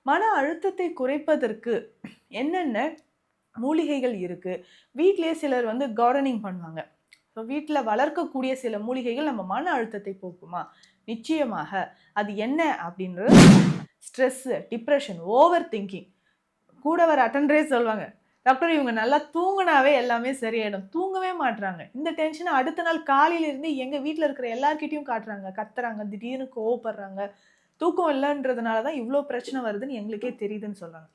மன அழுத்தத்தை குறைப்பதற்கு என்னென்ன மூலிகைகள் இருக்கு? வீட்லயே சிலர் வந்து கார்டனிங் பண்ணுவாங்க. ஸோ வீட்ல வளர்க்கக்கூடிய சில மூலிகைகள் நம்ம மன அழுத்தத்தை போக்குமா? நிச்சயமாக. அது என்ன அப்படின்றது ஸ்ட்ரெஸ்ஸு, டிப்ரஷன், ஓவர் திங்கிங். கூட வர அட்டெண்டரே சொல்லுவாங்க, டாக்டர் இவங்க நல்லா தூங்குனாவே எல்லாமே சரியாயிடும். தூங்கவே மாட்றாங்க. இந்த டென்ஷன அடுத்த நாள் காலையில இருந்து எங்க வீட்ல இருக்கிற எல்லார்கிட்டயும் காட்டுறாங்க. கத்துறாங்க, திடீர்னு கோவப்படுறாங்க. தூக்கம் இல்லன்றதுனால தான் இவ்ளோ பிரச்சனை வருதுன்னு எங்களுக்கே தெரியுதுன்னு சொல்றாங்க.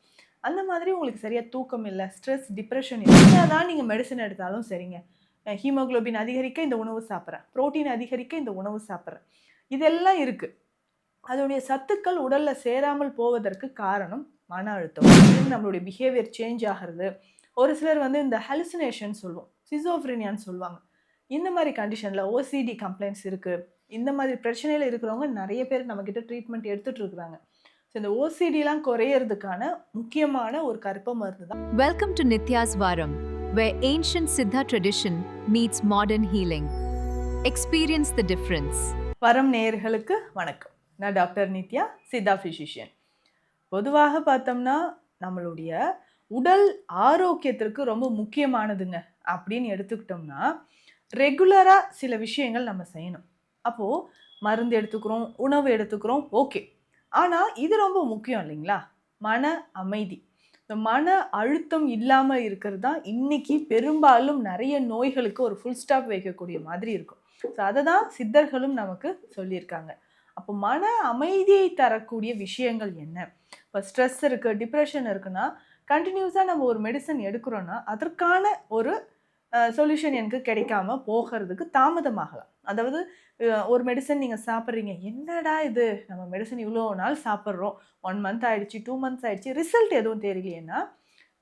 அந்த மாதிரி உங்களுக்கு சரியா தூக்கம் இல்ல, ஸ்ட்ரெஸ், டிப்ரஷன் என்னதான் நீங்க மெடிசின் எடுத்தாலும் சரிங்க. ஹீமோகுளோபின் அதிகரிக்க இந்த உணவு சாப்பிடுறேன். புரோட்டீன் அதிகரிக்க இந்த உணவு சாப்பிடுறேன். இதெல்லாம் இருக்கு. அதனுடைய சத்துக்கள் உடல்ல சேராமல் போவதற்கு காரணம் மன அழுத்தம். நம்மளுடைய பிஹேவியர் சேஞ்ச் ஆகிறது. ஒரு சிலர் வந்து இந்த ஹலுசினேஷன் சொல்லுவோம். சிசோஃப்ரினியான்னு சொல்லுவாங்க. இந்த மாரி கண்டிஷன்ல ஓசிடி கம்ப்ளைண்ட்ஸ் இருக்கு. இந்த மாதிரி பிரச்சனையில இருக்கிறவங்க நெறைய பேர் நம்மகிட்ட ட்ரீட்மெண்ட் எடுத்துட்டு இருக்காங்க. ஸோ இந்த ஓசிடிலாம் குறையறதுக்கான முக்கியமான ஒரு கருப்ப மருந்து தான். Welcome to Nitya's Varam, where ancient Siddha tradition meets modern healing. Experience the difference. வரம் நேயர்களுக்கு வணக்கம். நான் டாக்டர் நித்யா, சித்தா பிசிஷியன். பொதுவாக பார்த்தோம்னா நம்மளுடைய உடல் ஆரோக்கியத்திற்கு ரொம்ப முக்கியமானதுங்க அப்படின்னு எடுத்துக்கிட்டோம்னா ரெகுலரா சில விஷயங்கள் நம்ம செய்யணும். அப்போ மருந்து எடுத்துக்கிறோம், உணவு எடுத்துக்கிறோம், ஓகே. ஆனா இது ரொம்ப முக்கியம் இல்லைங்களா? மன அமைதி. இந்த மன அழுத்தம் இல்லாம இருக்கிறது தான் இன்னைக்கு பெரும்பாலும் நிறைய நோய்களுக்கு ஒரு ஃபுல் ஸ்டாப் வைக்கக்கூடிய மாதிரி இருக்கும். ஸோ அதை தான் சித்தர்களும் நமக்கு சொல்லியிருக்காங்க. அப்போ மன அமைதியை தரக்கூடிய விஷயங்கள் என்ன? இப்போ ஸ்ட்ரெஸ் இருக்கு, டிப்ரெஷன் இருக்குன்னா கண்டினியூஸாக நம்ம ஒரு மெடிசன் எடுக்கிறோன்னா அதற்கான ஒரு சொல்யூஷன் எனக்கு கிடைக்காம போகிறதுக்கு தாமதமாகலாம். அதாவது ஒரு மெடிசன் நீங்கள் சாப்பிட்றீங்க, என்னடா இது நம்ம மெடிசன் இவ்வளோ நாள் சாப்பிட்றோம், 1 மந்த் ஆயிடுச்சு, 2 மந்த்ஸ் ஆயிடுச்சு, ரிசல்ட் எதுவும் தெரியலையேன்னா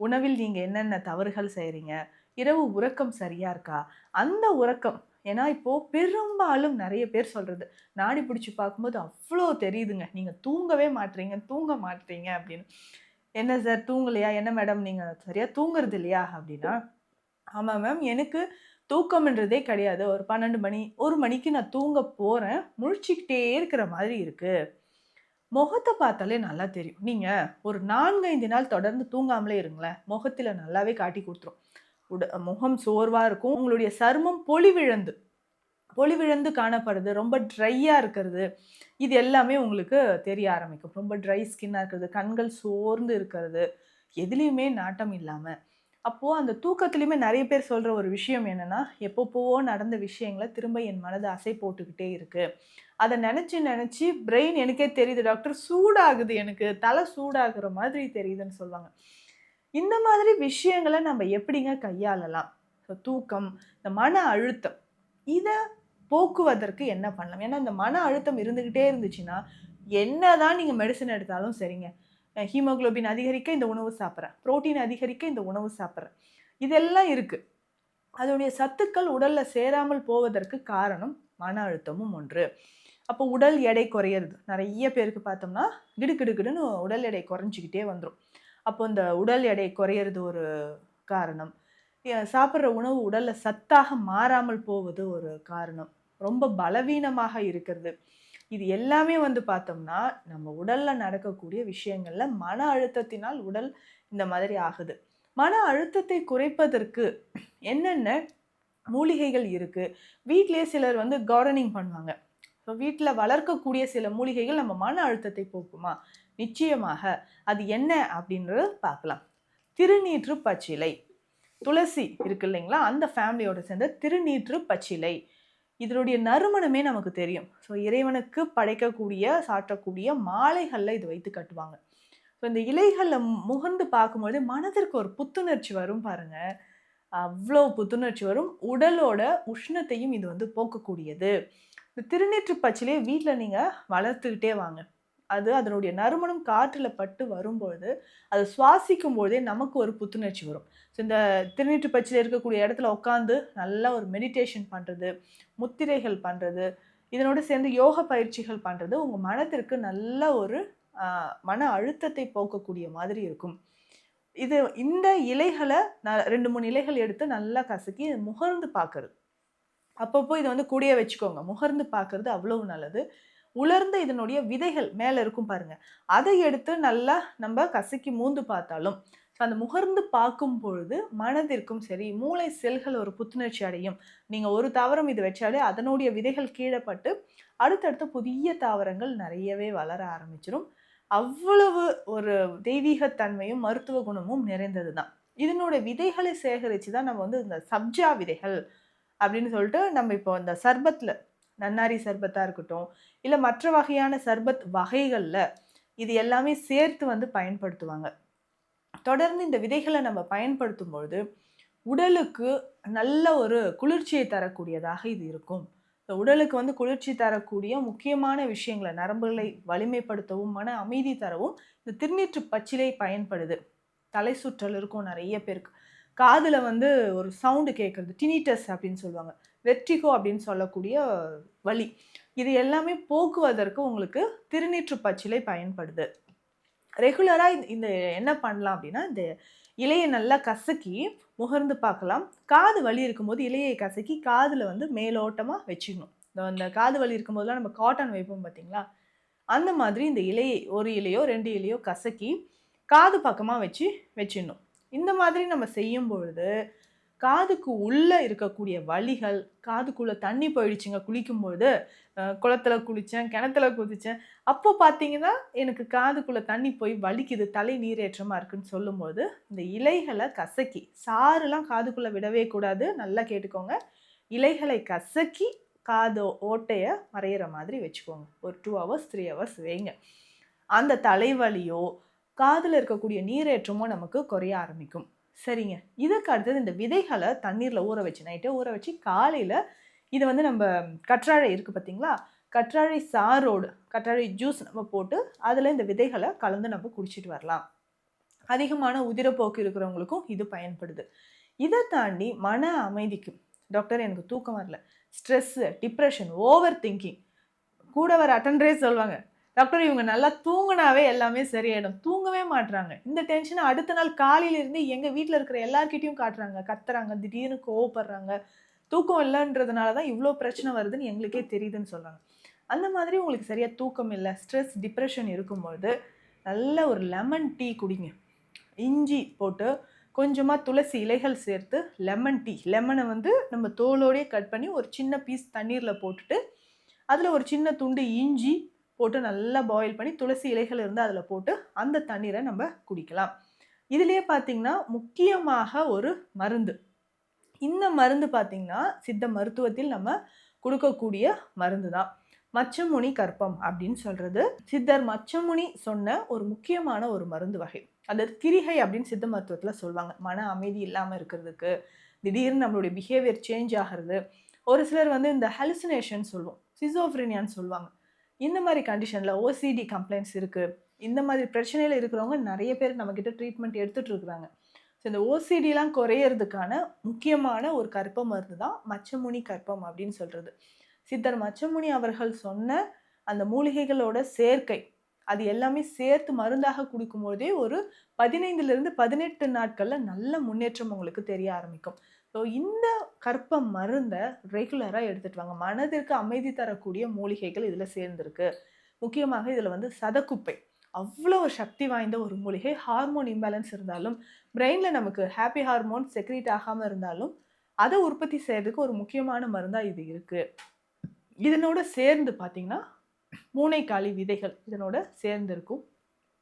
உணவில் நீங்கள் என்னென்ன தவறுகள் செய்கிறீங்க, இரவு உறக்கம் சரியா இருக்கா, அந்த உறக்கம். ஏன்னா இப்போது பெரும்பாலும் நிறைய பேர் சொல்கிறது, நாடி பிடிச்சி பார்க்கும்போது அவ்வளோ தெரியுதுங்க, நீங்கள் தூங்கவே தூங்க மாட்டீங்க அப்படின்னு. என்ன சார் தூங்கலையா, என்ன மேடம் நீங்கள் சரியாக தூங்குறது இல்லையா அப்படின்னா, ஆமாம் மேம், எனக்கு தூக்கம்ன்றதே கிடையாது. ஒரு 12 மணி, 1 மணிக்கு நான் தூங்க போறேன். முழிச்சுக்கிட்டே இருக்கிற மாதிரி இருக்கு. முகத்த பார்த்தாலே நல்லா தெரியும். நீங்க ஒரு 4, 5 நாள் தொடர்ந்து தூங்காமலே இருங்களேன். முகத்தில நல்லாவே காட்டி குடுத்துரும். முகம் சோர்வா இருக்கும். உங்களுடைய சருமம் பொலிவிழந்து காணப்படுது. ரொம்ப ட்ரையா இருக்கிறது. இது எல்லாமே உங்களுக்கு தெரிய ஆரம்பிக்கும். ரொம்ப ட்ரை ஸ்கின்னா இருக்கிறது, கண்கள் சோர்ந்து இருக்கிறது, எதுலயுமே நாட்டம் இல்லாம. அப்போ அந்த தூக்கத்திலயுமே நிறைய பேர் சொல்ற ஒரு விஷயம் என்னன்னா, எப்பப்போவோ நடந்த விஷயங்கள திரும்ப என் மனது அசை போட்டுக்கிட்டே இருக்கு. அத நெனச்சு நெனச்சு பிரெயின் எனக்கே தெரியுது டாக்டர், சூடாகுது, எனக்கு தலை சூடாகுற மாதிரி தெரியுதுன்னு சொல்லுவாங்க. இந்த மாதிரி விஷயங்கள நம்ம எப்படிங்க கையாளலாம்? தூக்கம், இந்த மன அழுத்தம், இத போக்குவதற்கு என்ன பண்ணலாம்? ஏன்னா இந்த மன அழுத்தம் இருந்துகிட்டே இருந்துச்சுன்னா, என்னதான் நீங்க மெடிசின் எடுத்தாலும் சரிங்க. ஹீமோகுளோபின் அதிகரிக்க இந்த உணவு சாப்பிட்றேன், புரோட்டீன் அதிகரிக்க இந்த உணவு சாப்பிட்றேன். இதெல்லாம் இருக்கு. அதனுடைய சத்துக்கள் உடல்ல சேராமல் போவதற்கு காரணம் மன அழுத்தமும் ஒன்று. அப்போ உடல் எடை குறையிறது. நிறைய பேருக்கு பார்த்தோம்னா கிடுகிடுன்னு உடல் எடை குறைஞ்சிக்கிட்டே வந்துரும். அப்போ இந்த உடல் எடை குறையிறது ஒரு காரணம். சாப்பிட்ற உணவு உடல்ல சத்தாக மாறாமல் போவது ஒரு காரணம். ரொம்ப பலவீனமாக இருக்கிறது. இது எல்லாமே வந்து பார்த்தோம்னா நம்ம உடல்ல நடக்கக்கூடிய விஷயங்கள்ல மன அழுத்தத்தினால் உடல் இந்த மாதிரி ஆகுது. மன அழுத்தத்தை குறைப்பதற்கு என்னென்ன மூலிகைகள் இருக்கு? வீட்லயே சிலர் வந்து கார்டனிங் பண்ணுவாங்க. ஸோ வீட்ல வளர்க்கக்கூடிய சில மூலிகைகள் நம்ம மன அழுத்தத்தை போக்குமா? நிச்சயமாக. அது என்ன அப்படின்றத பார்க்கலாம். திருநீற்று பச்சிலை, துளசி இருக்கு இல்லைங்களா? அந்த ஃபேமிலியோட சேர்ந்த திருநீற்று பச்சிலை. இதனுடைய நறுமணமே நமக்கு தெரியும். ஸோ இறைவனுக்கு படைக்கக்கூடிய, சாற்றக்கூடிய மாலைகள்ல இது வைத்து கட்டுவாங்க. ஸோ இந்த இலைகள்ல முகர்ந்து பார்க்கும்போது மனதிற்கு ஒரு புத்துணர்ச்சி வரும் பாருங்க. அவ்வளோ புத்துணர்ச்சி வரும். உடலோட உஷ்ணத்தையும் இது வந்து போக்கக்கூடியது. இந்த திருநீற்று பச்சிலையை வீட்ல நீங்க வளர்த்துக்கிட்டே வாங்க. அது அதனுடைய நறுமணம் காற்றுல பட்டு வரும்பொழுது, அதை சுவாசிக்கும் பொழுதே நமக்கு ஒரு புத்துணர்ச்சி வரும். ஸோ இந்த திருநீற்று பச்சிலை இருக்கக்கூடிய இடத்துல உட்காந்து நல்லா ஒரு மெடிடேஷன் பண்ணுறது, முத்திரைகள் பண்ணுறது, இதனோடு சேர்ந்து யோக பயிற்சிகள் பண்ணுறது உங்கள் மனத்திற்கு நல்ல ஒரு மன அழுத்தத்தை போக்கக்கூடிய மாதிரி இருக்கும். இந்த இலைகளை 2, 3 இலைகள் எடுத்து நல்லா கசக்கி முகர்ந்து பார்க்கறது. அப்பப்போ இதை வந்து கூடயே வச்சுக்கோங்க. முகர்ந்து பார்க்கறது அவ்வளவு நல்லது. உலர்ந்த இதனுடைய விதைகள் மேலே இருக்கும் பாருங்க, அதை எடுத்து நல்லா நம்ம கசக்கி மூந்து பார்த்தாலும், அந்த முகர்ந்து பார்க்கும் பொழுது மனதிற்கும் சரி, மூளை செல்கள் ஒரு புத்துணர்ச்சி அடையும். நீங்க ஒரு தாவரம் இது வச்சாலே அதனுடைய விதைகள் கீழ பட்டு, அடுத்தடுத்து புதிய தாவரங்கள் நெறையவே வளர ஆரம்பிச்சுரும். அவ்வளவு ஒரு தெய்வீக தன்மையும், மருத்துவ குணமும் நிறைந்தது தான். இதனோட விதைகளை சேகரிச்சு தான் நம்ம வந்து இந்த சப்ஜா விதைகள் அப்படின்னு சொல்லிட்டு நம்ம இப்போ இந்த சர்பத்ல நன்னாரி சர்பத்தா இருக்கட்டும், இல்ல மற்ற வகையான சர்பத் வகைகள்ல இது எல்லாமே சேர்த்து வந்து பயன்படுத்துவாங்க. தொடர்ந்து இந்த விதைகள நம்ம பயன்படுத்தும் பொழுது, உடலுக்கு நல்ல ஒரு குளிர்ச்சியை தரக்கூடியதாக இது இருக்கும். உடலுக்கு வந்து குளிர்ச்சி தரக்கூடிய முக்கியமான விஷயங்கள நரம்புகளை வலிமைப்படுத்தவும், மன அமைதி தரவும் இந்த திருநீற்று பச்சிலை பயன்படுது. தலை சுற்றல் இருக்கும் நெறைய பேருக்கு. காதுல வந்து ஒரு சவுண்ட் கேட்கறது, டினிட்டஸ் அப்படின்னு சொல்லுவாங்க. வெர்டிகோ அப்படின்னு சொல்லக்கூடிய வலி. இது எல்லாமே போக்குவதற்கு உங்களுக்கு திருநீற்று பச்சிலை பயன்படுது. ரெகுலரா இந்த என்ன பண்ணலாம் அப்படின்னா, இந்த இலைய நல்லா கசக்கி முகர்ந்து பார்க்கலாம். காது வலி இருக்கும்போது இலையை கசக்கி காதுல வந்து மேலோட்டமா வச்சுக்கணும். அந்த காது வலி இருக்கும்போதெல்லாம் நம்ம காட்டன் வைப்போம் பார்த்தீங்களா? அந்த மாதிரி இந்த இலையை 1 இலையோ, 2 இலையோ கசக்கி காது பக்கமா வச்சிடணும். இந்த மாதிரி நம்ம செய்யும் பொழுது, காதுக்கு உள்ள இருக்கக்கூடிய வலிகள், காதுக்குள்ள தண்ணி போயிடுச்சுங்க குளிக்கும்பொழுது, குளத்துல குளிச்சேன், கிணத்துல குதிச்சேன். அப்போ பார்த்தீங்கன்னா, எனக்கு காதுக்குள்ள தண்ணி போய் வலிக்குது, தலை நீரேற்றமா இருக்குன்னு சொல்லும்போது, இந்த இலைகள கசக்கி, சாறுலாம் காதுக்குள்ள விடவே கூடாது. நல்லா கேட்டுக்கோங்க. இலைகளை கசக்கி காது ஓட்டைய மறையிற மாதிரி வச்சுக்கோங்க. ஒரு 2 ஹவர்ஸ், 3 ஹவர்ஸ் வைங்க. அந்த தலைவலியோ, காதுல இருக்கக்கூடிய நீரேற்றமோ நமக்கு குறைய ஆரம்பிக்கும். சரிங்க. இதுக்கு அடுத்தது இந்த விதைகள தண்ணீர்ல ஊற வச்சு, நைட்டே ஊற வச்சு காலையில இத வந்து நம்ப கற்றாழை இருக்கு பார்த்தீங்களா? கற்றாழை சாறோடு, கற்றாழை ஜூஸ் நம்ம போட்டு, அதில இந்த விதைகள கலந்து நம்ம குடிச்சிட்டு வரலாம். அதிகமான உதிரப்போக்கு இருக்கிறவங்களுக்கும் இது பயன்படுது. இத தாண்டி மன அமைதிக்கு, டாக்டர் எனக்கு தூக்கம் வரல, ஸ்ட்ரெஸ், டிப்ரஷன், ஓவர் திங்கிங் கூட வர அட்டெண்டரே சொல்லுவாங்க. டாக்டர் இவங்க நல்லா தூங்குனாவே எல்லாமே சரியாயிடும். தூங்கவே மாட்றாங்க. இந்த டென்ஷன அடுத்த நாள் காலையில இருந்து எங்க வீட்ல இருக்கிற எல்லார்கிட்டயும் காட்டுறாங்க. கத்துறாங்க, திடீர்னு கோவப்படுறாங்க. தூக்கம் இல்லன்றதுனால தான் இவ்ளோ பிரச்சனை வருதுன்னு எங்களுக்கே தெரியுதுன்னு சொல்றாங்க. அந்த மாதிரி உங்களுக்கு சரியா தூக்கம் இல்ல, ஸ்ட்ரெஸ், டிப்ரஷன் இருக்கும்பொழுது, நல்ல ஒரு லெமன் டீ குடிங்க. இஞ்சி போட்டு, கொஞ்சமா துளசி இலைகள் சேர்த்து லெமன் டீ. லெமன வந்து நம்ம தோலோடயே கட் பண்ணி ஒரு சின்ன பீஸ் தண்ணீர்ல போட்டுட்டு, அதில ஒரு சின்ன துண்டு இஞ்சி போட்டு நல்லா பாயில் பண்ணி துளசி இலைகள் இருந்தா அதில போட்டு அந்த தண்ணீரை நம்ம குடிக்கலாம். இதிலேயே பார்த்தீங்கன்னா, முக்கியமாக ஒரு மருந்து. இந்த மருந்து பார்த்தீங்கன்னா, சித்த மருத்துவத்தில் நம்ம குடுக்கக்கூடிய மருந்து தான். மச்சமுனி கற்பம் அப்படின்னு சொல்றது. சித்தர் மச்சமுனி சொன்ன ஒரு முக்கியமான ஒரு மருந்து வகை. அது திரிகை அப்படின்னு சித்த மருத்துவத்தில சொல்வாங்க. மன அமைதி இல்லாம இருக்கிறதுக்கு, திடீர்னு நம்மளுடைய பிஹேவியர் சேஞ்ச் ஆகுறது. ஒரு சிலர் வந்து இந்த ஹலுசினேஷன் சொல்லுவோம். சிசோஃப்ரினியான்னு சொல்லுவாங்க. இந்த மாரி கண்டிஷன்ல ஓசிடி கம்ப்ளைண்ட்ஸ் இருக்கு. இந்த மாதிரி பிரச்சனையில இருக்கிறவங்க நெறைய பேர் நம்மகிட்ட ட்ரீட்மெண்ட் எடுத்துட்டு இருக்கிறாங்க. ஸோ இந்த ஓசிடிலாம் குறையறதுக்கான முக்கியமான ஒரு கற்ப மருந்து தான் மச்சமுனி கற்பம் அப்படின்னு சொல்றது. சித்தர் மச்சமுனி அவர்கள் சொன்ன அந்த மூலிகைகளோட சேர்க்கை, அது எல்லாமே சேர்த்து மருந்தாக குடுக்கும்போதே ஒரு 15லிருந்து 18 நாட்கள்ல நல்ல முன்னேற்றம் உங்களுக்கு தெரிய ஆரம்பிக்கும். ஸோ இந்த கற்ப மருந்த ரெகுலரா எடுத்துட்டு வாங்க. மனதிற்கு அமைதி தரக்கூடிய மூலிகைகள் இதுல சேர்ந்திருக்கு. முக்கியமாக இதுல வந்து சதக்குப்பை. அவ்வளோ சக்தி வாய்ந்த ஒரு மூலிகை. ஹார்மோன் இம்பேலன்ஸ் இருந்தாலும், பிரெயின்ல நமக்கு ஹாப்பி ஹார்மோன் செக்ரீட் ஆகாம இருந்தாலும், அத உற்பத்தி செய்றதுக்கு ஒரு முக்கியமான மருந்தா இது இருக்கு. இதனோட சேர்ந்து பார்த்தீங்கன்னா, பூனைக்காளி விதைகள் இதனோட சேர்ந்து இருக்கும்.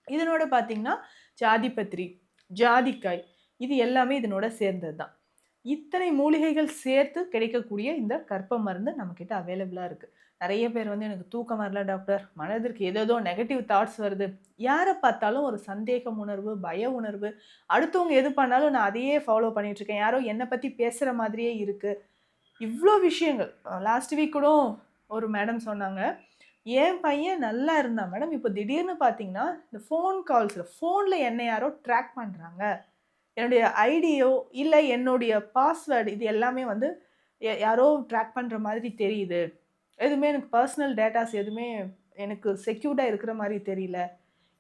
இதனோட பார்த்தீங்கன்னா, ஜாதிபத்திரி, ஜாதிக்காய் இது எல்லாமே இதனோட சேர்ந்தது தான். இத்தனை மூலிகைகள் சேர்த்து கிடைக்கக்கூடிய இந்த கற்ப மருந்து நம்மகிட்ட அவைலபிளா இருக்கு. நெறைய பேர் வந்து எனக்கு தூக்கம் வரல டாக்டர், மனதிற்கு ஏதேதோ நெகட்டிவ் தாட்ஸ் வருது. யார பார்த்தாலும் ஒரு சந்தேகம் உணர்வு, பய உணர்வு, அடுத்தவங்க எது பண்ணாலும் நான் அதையே ஃபாலோ பண்ணிட்டு இருக்கேன். யாரோ என்ன பத்தி பேசுற மாதிரியே இருக்கு. இவ்ளோ விஷயங்கள். லாஸ்ட் வீக் கூட ஒரு மேடம் சொன்னாங்க. என் பையன் நல்லா இருந்தான் மேடம். இப்போ திடீர்னு பார்த்தீங்கன்னா, இந்த ஃபோன் கால்ஸ்ல ஃபோன்ல என்ன யாரோ ட்ராக் பண்றாங்க. என்னுடைய ஐடியோ, இல்ல என்னுடைய பாஸ்வேர்ட் இது எல்லாமே வந்து யாரோ ட்ராக் பண்ற மாதிரி தெரியுது. எதுவுமே எனக்கு பர்சனல் டேட்டாஸ் எதுவுமே எனக்கு செக்யூர்டா இருக்கிற மாரி தெரியல.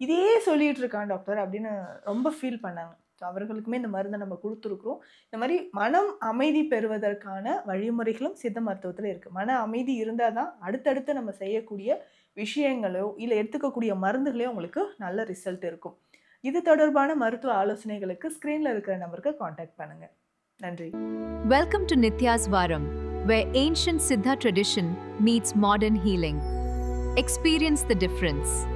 இதையே சொல்லிட்டு இருக்கான் டாக்டர் அப்படின்னு ரொம்ப ஃபீல் பண்ணாங்க. ஸோ அவர்களுக்குமே இந்த மருந்த நம்ம குடுத்துருக்குறோம். இந்த மாரி மனம் அமைதி பெறுவதற்கான வழிமுறைகளும் சித்த மருத்துவத்தில இருக்கு. மன அமைதி இருந்தா தான் அடுத்தடுத்து நம்ம செய்யக்கூடிய விஷயங்களோ இல்லை எடுத்துக்கக்கூடிய மருந்துகளோ உங்களுக்கு நல்ல ரிசல்ட் இருக்கும். இது தொடர்பான மருத்துவ ஆலோசனைகளுக்கு ஸ்க்ரீனில் இருக்கிற நம்பருக்கு காண்டாக்ட் பண்ணுங்க. நன்றி. Welcome to Nitya's Varam, where ancient Siddha tradition meets modern healing. Experience the difference.